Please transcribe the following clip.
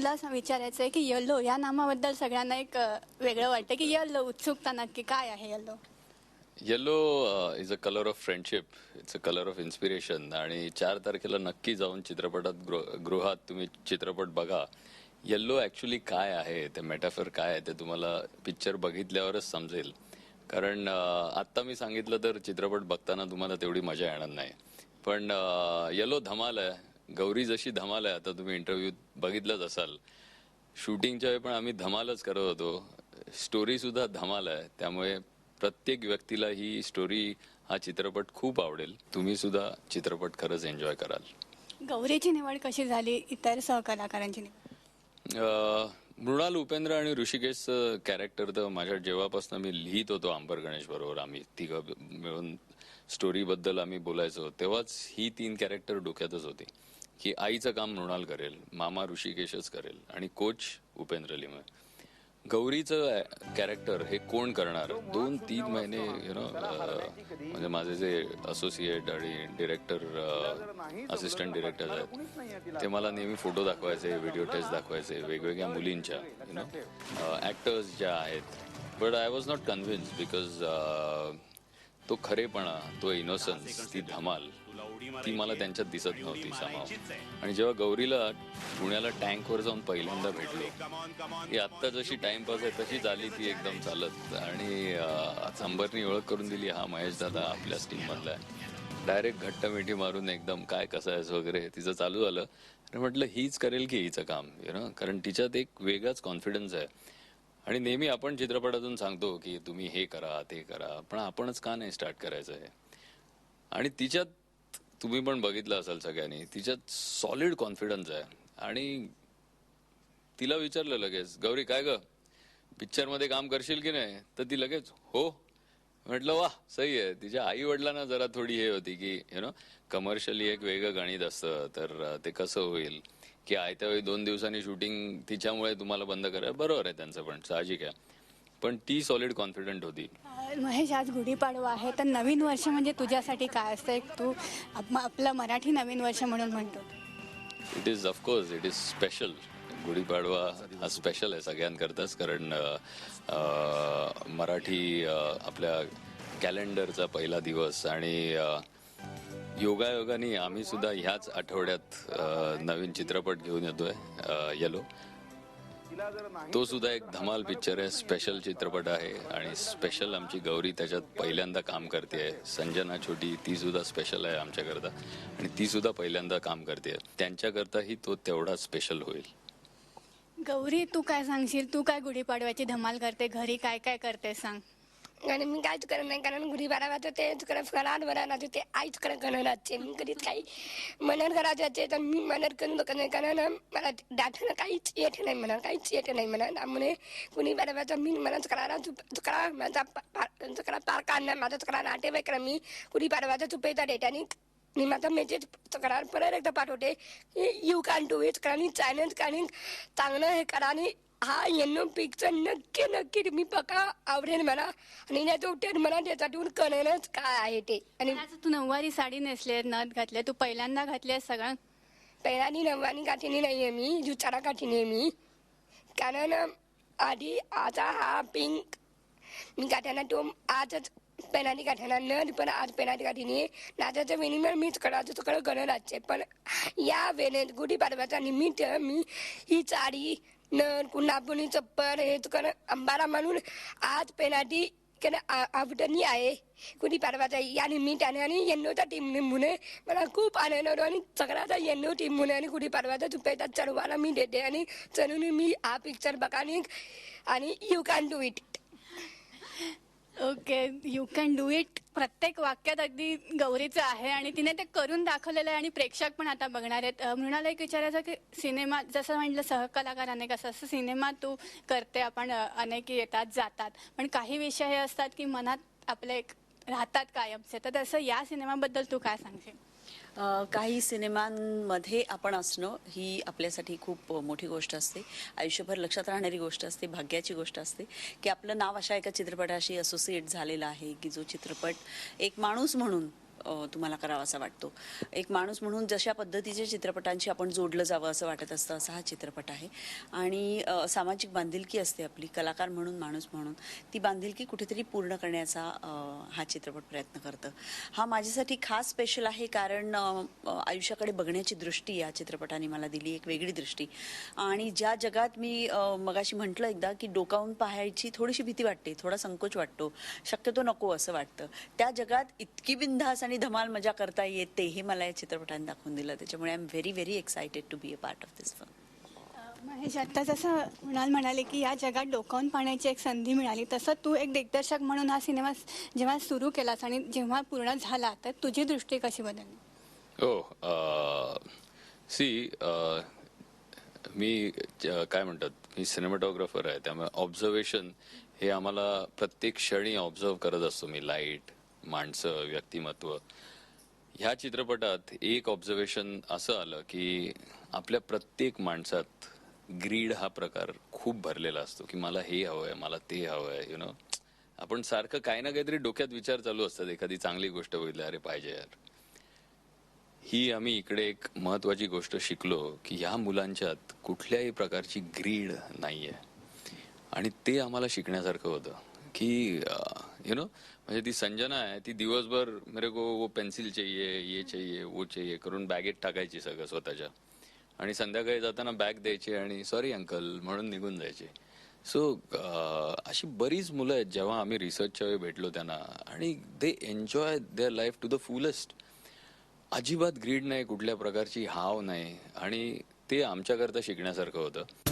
तुला विचारायचं आहे की येलो या नामाबद्दल सगळ्यांना एक वेगळं वाटतं की येलो उत्सुकता नक्की काय आहे yellow. Yellow is a colour of friendship, it's a colour of inspiration. आणि 4 तारखेला नक्की जाऊन चित्रपटात गृहात तुम्ही चित्रपट बघा. येल्लो ॲक्च्युली काय आहे, ते मेटाफर काय आहे ते तुम्हाला पिक्चर बघितल्यावरच समजेल. कारण आत्ता मी सांगितलं तर चित्रपट बघताना तुम्हाला तेवढी मजा येणार नाही. पण येलो धमाल आहे. गौरी जशी धमाल आहे, आता तुम्ही इंटरव्ह्यूत बघितलंच असाल. शूटिंगच्या वेळी पण आम्ही धमालच करत होतो. स्टोरी सुद्धा धमाल आहे. त्यामुळे प्रत्येक व्यक्तीला ही स्टोरी, हा चित्रपट खूप आवडेल. तुम्ही सुद्धा चित्रपट खरंच एन्जॉय कराल. गौरीची निवड कशी झाली, इतर सहकलाकारांची निवड? मृणाल, उपेंद्र आणि ऋषिकेशचं कॅरेक्टर तर माझ्या जेव्हापासून मी लिहित होतो अंबर गणेश बरोबर, आम्ही तिघं मिळून स्टोरीबद्दल आम्ही बोलायचो, तेव्हाच ही 3 कॅरेक्टर डोक्यातच होती की आईचं काम मृणाल करेल, मामा ऋषिकेशच करेल आणि कोच उपेंद्र लिमये. गौरीचं कॅरेक्टर हे कोण करणार, 2-3 महिने म्हणजे माझे जे असोसिएट आणि डिरेक्टर, असिस्टंट डिरेक्टर आहेत, ते मला नेहमी फोटो दाखवायचे, व्हिडिओ टेस्ट दाखवायचे वेगवेगळ्या मुलींच्या, ॲक्टर्स ज्या आहेत. But I was not convince because तो खरेपणा, तो इनोसन्स, ती धमाल, ती मला त्यांच्यात दिसत नव्हती सामाव. आणि जेव्हा गौरीला पुण्याला टँकवर जाऊन पहिल्यांदा भेटलो, ही आत्ता जशी टाइमपास आहे तशी झाली ती एकदम चालत. आणि अंबरनी ओळख करून दिली, हा महेश दादा आपल्याच टीम मधला आहे. डायरेक्ट घट्ट मिठी मारून एकदम काय कसं आहेस वगैरे तिचं चालू झालं. आणि म्हटलं हीच करेल की हिचं काम, कारण तिच्यात एक वेगळाच कॉन्फिडन्स आहे. आणि नेहमी आपण चित्रपटातून सांगतो की तुम्ही हे करा ते करा, पण आपणच का नाही स्टार्ट करायचं आहे. आणि तिच्यात तुम्ही पण बघितलं असाल सगळ्यांनी, तिच्यात सॉलिड कॉन्फिडन्स आहे. आणि तिला विचारलं लगेच, गौरी काय ग, पिक्चर मध्ये काम करशील की नाही, तर ती लगेच हो म्हटलं. वा, सही आहे. तिच्या आई वडिलांना जरा थोडी हे होती की कमर्शियली एक वेगळं गणित असतं, तर ते कसं होईल की आयत्या वेळी 2 दिवसांनी शूटिंग तिच्यामुळे तुम्हाला बंद करायला. बरोबर आहे त्यांचं, पण साहजिक आहे. पण ती सॉलिड कॉन्फिडंट होती. महेश, आज गुढीपाडवा आहे, तर नवीन वर्ष म्हणजे तुझ्यासाठी काय असतं? एक तू आपलं मराठी नवीन वर्ष म्हणून म्हणतो. It is of course, it is special. Gudi Padwa हा स्पेशल आहे सगळ्यांकरताच, कारण मराठी आपल्या कॅलेंडरचा पहिला दिवस. आणि योगायोगाने आम्ही सुद्धा ह्याच आठवड्यात नवीन चित्रपट घेऊन येतोय, येलो. तो सुद्धा एक धमाल पिक्चर आहे, स्पेशल चित्रपट आहे. आणि स्पेशल आमची गौरी त्याच्यात पहिल्यांदा काम करते. संजना छोटी, ती सुद्धा स्पेशल आहे आमच्याकरता, आणि ती सुद्धा पहिल्यांदा काम करते. त्यांच्याकरताही तो तेवढा स्पेशल होईल. गौरी, तू काय सांगशील? तू काय गुढीपाडव्याची धमाल करते, घरी काय काय करते सांग. आणि मी काहीच करत नाही, कारण गुढीपाडव्याचं ते फराळ बनायला ते आईच करत मी कधीच काही मनन करायचे तर मी मनन करून बघत नाही, कारण मला दाखवणं काहीच येत नाही, म्हणा काहीच येत नाही म्हणा. त्यामुळे गुढीपाडव्याचं मी मनच करायला चुकला माझा चुकला पार काढणार, माझा चुकला नातेवाईक करा. मी गुढीपाडव्याचा चुपेचा डेट आणि मी माझा मेसेज करा परत एकदा पाठवते, यू कॅन डू इट, कारण चॅलेंज कारण चांगलं हे करा. आणि हा येणं पिक्चर नक्की नक्की तुम्ही बघा, आवडेल मला. आणि नाही तो मला त्याच्यातून कळेलच काय आहे ते. आणि तू नऊवारी साडी नेसले, नथ घातले, तू पहिल्यांदा घातली सगळं? पहिल्यांदा नऊवारी गाठीनी नाहीये मी, जुचारा गाठीनी मी. कारण आधी आता हा पिंक मी गाठ्याना तो आजच पेनाटी गाठ्याना नथ, पण आज पेनाटी गाठीनी नाचाचं विनिमय मीच करायचं सगळं गणराचे. पण या वेळेत गुढीपाडव्याच्या निमित्त मी ही साडी कुणापुनी चप्पल हे कर अंबारा म्हणून आज पेनाटी आवडणी आहे गुढीपाडव्याचा या निमित्ताने. आणि येन्नोच्या टीम मुळे मला खूप आनंद होतो, आणि सगळ्याचा येन्नो टीम मुळे आणि गुढीपाडव्याचा चुपेचा चढवायला मी देते. आणि चढून मी हा पिक्चर बघा आणि you can do it. Okay, you can do it प्रत्येक वाक्यात अगदी गौरीचं आहे, आणि तिने ते करून दाखवलेलं आहे. आणि प्रेक्षक पण आता बघणार आहेत. मृणाला एक विचारायचं की सिनेमा जसं म्हटलं सहकलाकार अनेक असं सिनेमा तू करते, आपण अनेक येतात जातात, पण काही विषय हे असतात की मनात आपले राहतात कायमचे. तर तसं या सिनेमाबद्दल तू काय सांगशील? काही सिनेमांमध्ये आपण असणं ही आपल्यासाठी खूप मोठी गोष्ट असते, आयुष्यभर लक्षात राहणारी गोष्ट असते, भाग्याची गोष्ट असते की आपलं नाव अशा एका चित्रपटाशी असोसिएट झालेलं आहे की जो चित्रपट एक माणूस म्हणून तुम्हाला करावासा वाटतो. एक माणूस म्हणून जशा पद्धतीच्या चित्रपटांशी आपण जोडलं जावं असं वाटत असतं, असा हा चित्रपट आहे. आणि सामाजिक बांधिलकी असते आपली, कलाकार म्हणून, माणूस म्हणून ती बांधिलकी कुठेतरी पूर्ण करण्याचा हा चित्रपट प्रयत्न करतं. हा माझ्यासाठी खास स्पेशल आहे कारण आयुष्याकडे बघण्याची दृष्टी या चित्रपटाने मला दिली, एक वेगळी दृष्टी. आणि ज्या जगात मी मगाशी म्हटलं एकदा की डोकावून पाहायची थोडीशी भीती वाटते, थोडा संकोच वाटतो, शक्यतो नको असं वाटतं, त्या जगात इतकी बिनधास्त आणि धमाल मजा करता येते हे मला या चित्रपटाने दाखवून दिलं. त्याच्यामुळे I am very very excited to be a part of this film. Mahesh, आता जसं म्हणाले की या जगात डोकावून पाहण्याची एक संधी मिळाली, तसं तू एक दिग्दर्शक म्हणून हा सिनेमा जेव्हा सुरू केलास आणि जेव्हा पूर्ण झाला तर तुझी दृष्टी कशी बदलली? सी मी काय म्हणतात, मी सिनेमॅटोग्राफर आहे, त्यामुळे ऑब्झर्वेशन हे आम्हाला प्रत्येक क्षणी ऑब्झर्व करत असतो मी. लाईट, माणसं, व्यक्तिमत्व. ह्या चित्रपटात एक ऑब्झर्वेशन असं आलं की आपल्या प्रत्येक माणसात ग्रीड हा प्रकार खूप भरलेला असतो की मला हे हवंय, मला ते हवंय, यु नो. आपण सारखं काही ना काहीतरी डोक्यात विचार चालू असतात, एखादी चांगली गोष्ट बघितली, अरे पाहिजे यार. ही आम्ही इकडे एक महत्वाची गोष्ट शिकलो की ह्या मुलांच्यात कुठल्याही प्रकारची ग्रीड नाहीये. आणि ते आम्हाला शिकण्यासारखं होतं की यु नो, म्हणजे ती संजना आहे, ती दिवसभर मेरे को वो पेन्सिल चाहिए, ये चाहिए, वो चाहिए करून बॅगेत टाकायची सगळं स्वतःच्या, आणि संध्याकाळी जाताना बॅग द्यायची आणि सॉरी अंकल म्हणून निघून जायचे. सो अशी बरीच मुलं आहेत जेव्हा आम्ही रिसर्चच्या वेळी भेटलो त्यांना, आणि they enjoy their life to the fullest. अजिबात ग्रीड नाही, कुठल्या प्रकारची हाव नाही, आणि ते आमच्याकरता शिकण्यासारखं होतं.